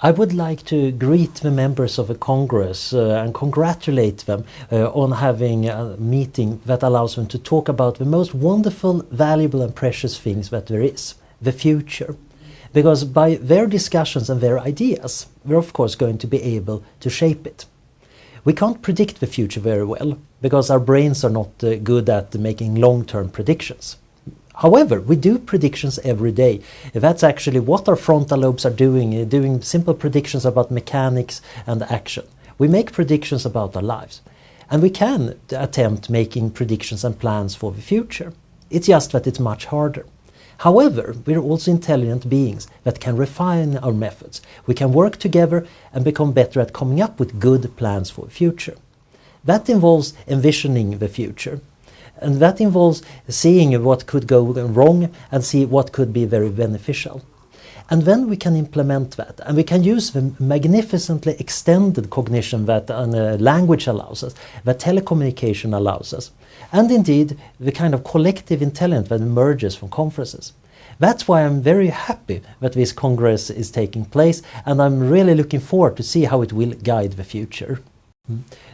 I would like to greet the members of the Congress and congratulate them on having a meeting that allows them to talk about the most wonderful, valuable and precious things that there is, the future. Because by their discussions and their ideas, we're of course going to be able to shape it. We can't predict the future very well, because our brains are not good at making long-term predictions. However, we do predictions every day. That's actually what our frontal lobes are doing simple predictions about mechanics and action. We make predictions about our lives. And we can attempt making predictions and plans for the future. It's just that it's much harder. However, we're also intelligent beings that can refine our methods. We can work together and become better at coming up with good plans for the future. That involves envisioning the future. And that involves seeing what could go wrong and see what could be very beneficial. And then we can implement that. And we can use the magnificently extended cognition that language allows us, that telecommunication allows us. And indeed, the kind of collective intelligence that emerges from conferences. That's why I'm very happy that this Congress is taking place. And I'm really looking forward to see how it will guide the future.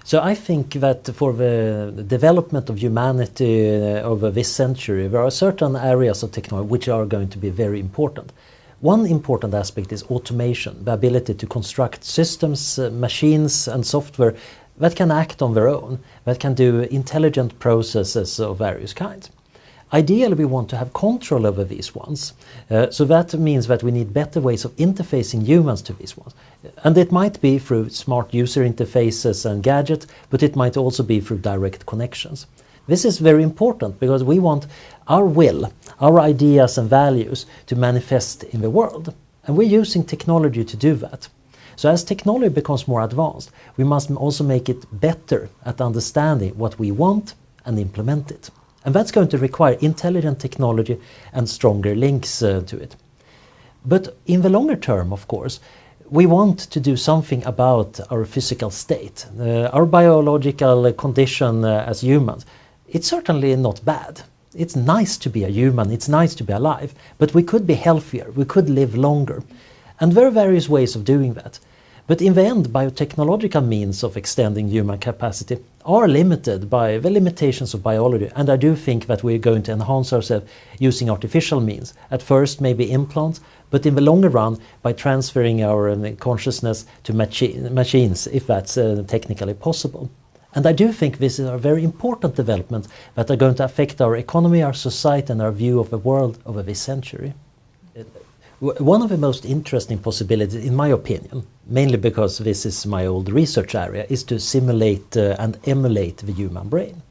So I think that for the development of humanity over this century, there are certain areas of technology which are going to be very important. One important aspect is automation, the ability to construct systems, machines and software that can act on their own, that can do intelligent processes of various kinds. Ideally, we want to have control over these ones. So that means that we need better ways of interfacing humans to these ones. And it might be through smart user interfaces and gadgets, but it might also be through direct connections. This is very important because we want our will, our ideas and values to manifest in the world. And we're using technology to do that. So as technology becomes more advanced, we must also make it better at understanding what we want and implement it. And that's going to require intelligent technology and stronger links to it. But in the longer term, of course, we want to do something about our physical state, our biological condition as humans. It's certainly not bad. It's nice to be a human, it's nice to be alive, but we could be healthier, we could live longer. And there are various ways of doing that. But in the end, biotechnological means of extending human capacity are limited by the limitations of biology. And I do think that we're going to enhance ourselves using artificial means. At first, maybe implants, but in the longer run, by transferring our consciousness to machines, if that's technically possible. And I do think this is a very important development that are going to affect our economy, our society, and our view of the world over this century. One of the most interesting possibilities, in my opinion, mainly because this is my old research area, is to simulate and emulate the human brain.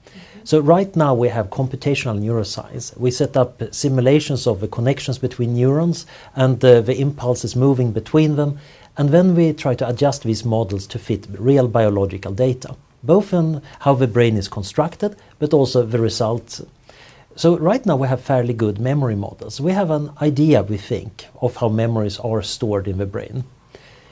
So right now we have computational neuroscience. We set up simulations of the connections between neurons and the impulses moving between them. And then we try to adjust these models to fit real biological data, both in how the brain is constructed, but also the results. So right now we have fairly good memory models. We have an idea, we think, of how memories are stored in the brain.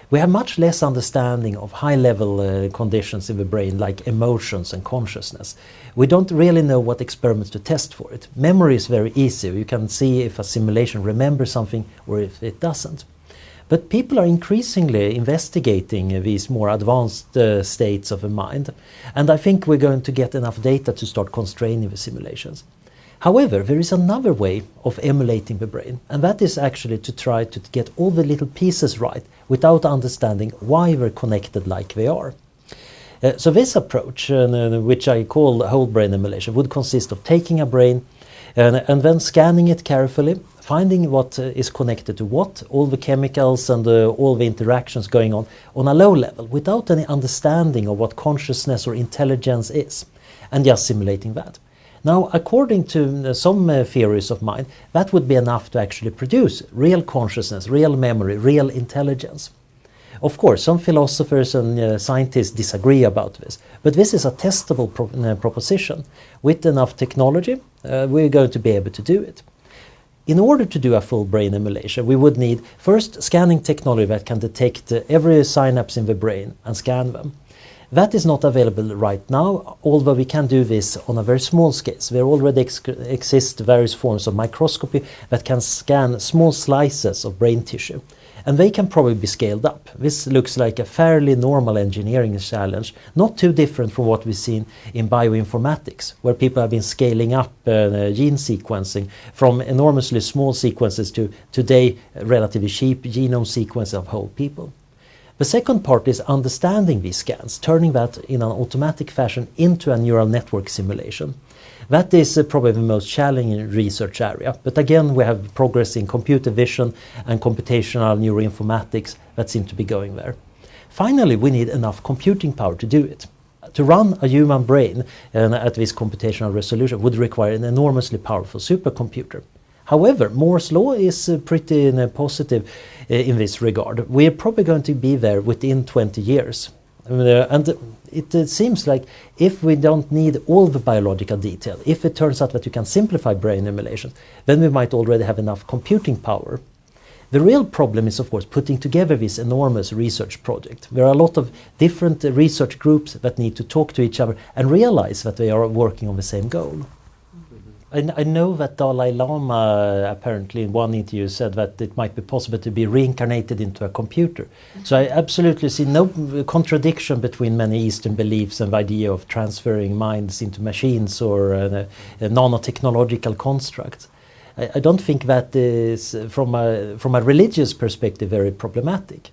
We have much less understanding of high-level conditions in the brain, like emotions and consciousness. We don't really know what experiments to test for it. Memory is very easy. You can see if a simulation remembers something or if it doesn't. But people are increasingly investigating these more advanced states of the mind. And I think we're going to get enough data to start constraining the simulations. However, there is another way of emulating the brain, and that is actually to try to get all the little pieces right without understanding why they're connected like they are. So this approach, which I call whole brain emulation, would consist of taking a brain and then scanning it carefully, finding what is connected to what, all the chemicals and all the interactions going on a low level, without any understanding of what consciousness or intelligence is, and just simulating that. Now, according to some theories of mind, that would be enough to actually produce real consciousness, real memory, real intelligence. Of course, some philosophers and scientists disagree about this, but this is a testable proposition. With enough technology, we're going to be able to do it. In order to do a full brain emulation, we would need first scanning technology that can detect every synapse in the brain and scan them. That is not available right now, although we can do this on a very small scale. There already exist various forms of microscopy that can scan small slices of brain tissue. And they can probably be scaled up. This looks like a fairly normal engineering challenge, not too different from what we've seen in bioinformatics, where people have been scaling up gene sequencing from enormously small sequences to today relatively cheap genome sequences of whole people. The second part is understanding these scans, turning that in an automatic fashion into a neural network simulation. That is probably the most challenging research area. But again, we have progress in computer vision and computational neuroinformatics that seem to be going there. Finally, we need enough computing power to do it. To run a human brain at this computational resolution would require an enormously powerful supercomputer. However, Moore's law is pretty positive in this regard. We are probably going to be there within 20 years. And it seems like if we don't need all the biological detail, if it turns out that you can simplify brain emulation, then we might already have enough computing power. The real problem is, of course, putting together this enormous research project. There are a lot of different research groups that need to talk to each other and realize that they are working on the same goal. I know that Dalai Lama apparently in one interview said that it might be possible to be reincarnated into a computer. So I absolutely see no contradiction between many Eastern beliefs and the idea of transferring minds into machines or nanotechnological constructs. I don't think that is, from a religious perspective, very problematic.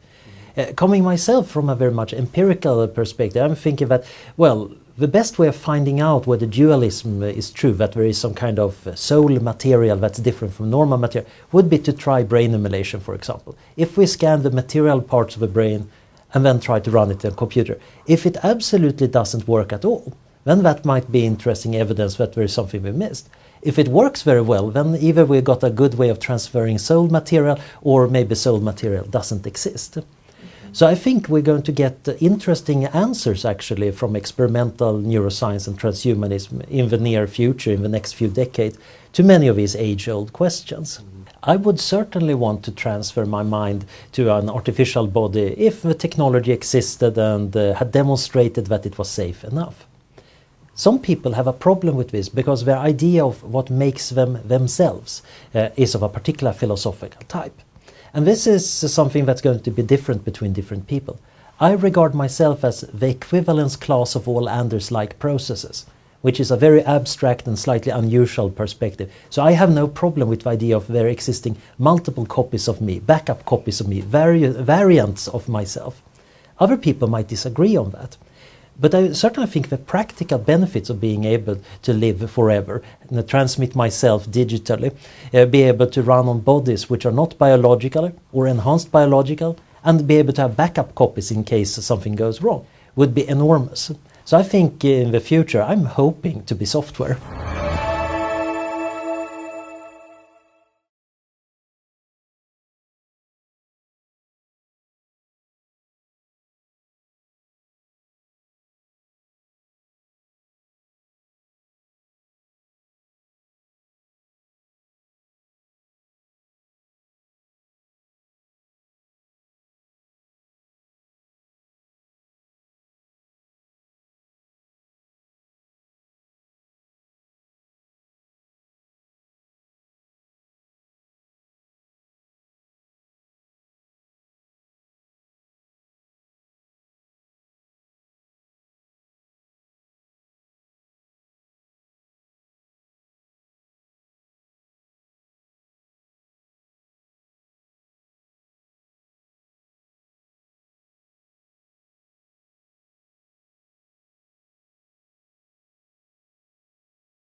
Coming myself from a very much empirical perspective, I'm thinking that, well, the best way of finding out whether dualism is true, that there is some kind of soul material that's different from normal material, would be to try brain emulation, for example. If we scan the material parts of the brain and then try to run it in a computer, if it absolutely doesn't work at all, then that might be interesting evidence that there is something we missed. If it works very well, then either we got a good way of transferring soul material, or maybe soul material doesn't exist. So I think we're going to get interesting answers actually from experimental neuroscience and transhumanism in the near future, in the next few decades, to many of these age-old questions. I would certainly want to transfer my mind to an artificial body if the technology existed and had demonstrated that it was safe enough. Some people have a problem with this because their idea of what makes them themselves is of a particular philosophical type. And this is something that's going to be different between different people. I regard myself as the equivalence class of all Anders-like processes, which is a very abstract and slightly unusual perspective. So I have no problem with the idea of there existing multiple copies of me, backup copies of me, variants of myself. Other people might disagree on that. But I certainly think the practical benefits of being able to live forever, and transmit myself digitally, be able to run on bodies which are not biological or enhanced biological, and be able to have backup copies in case something goes wrong, would be enormous. So I think in the future I'm hoping to be software.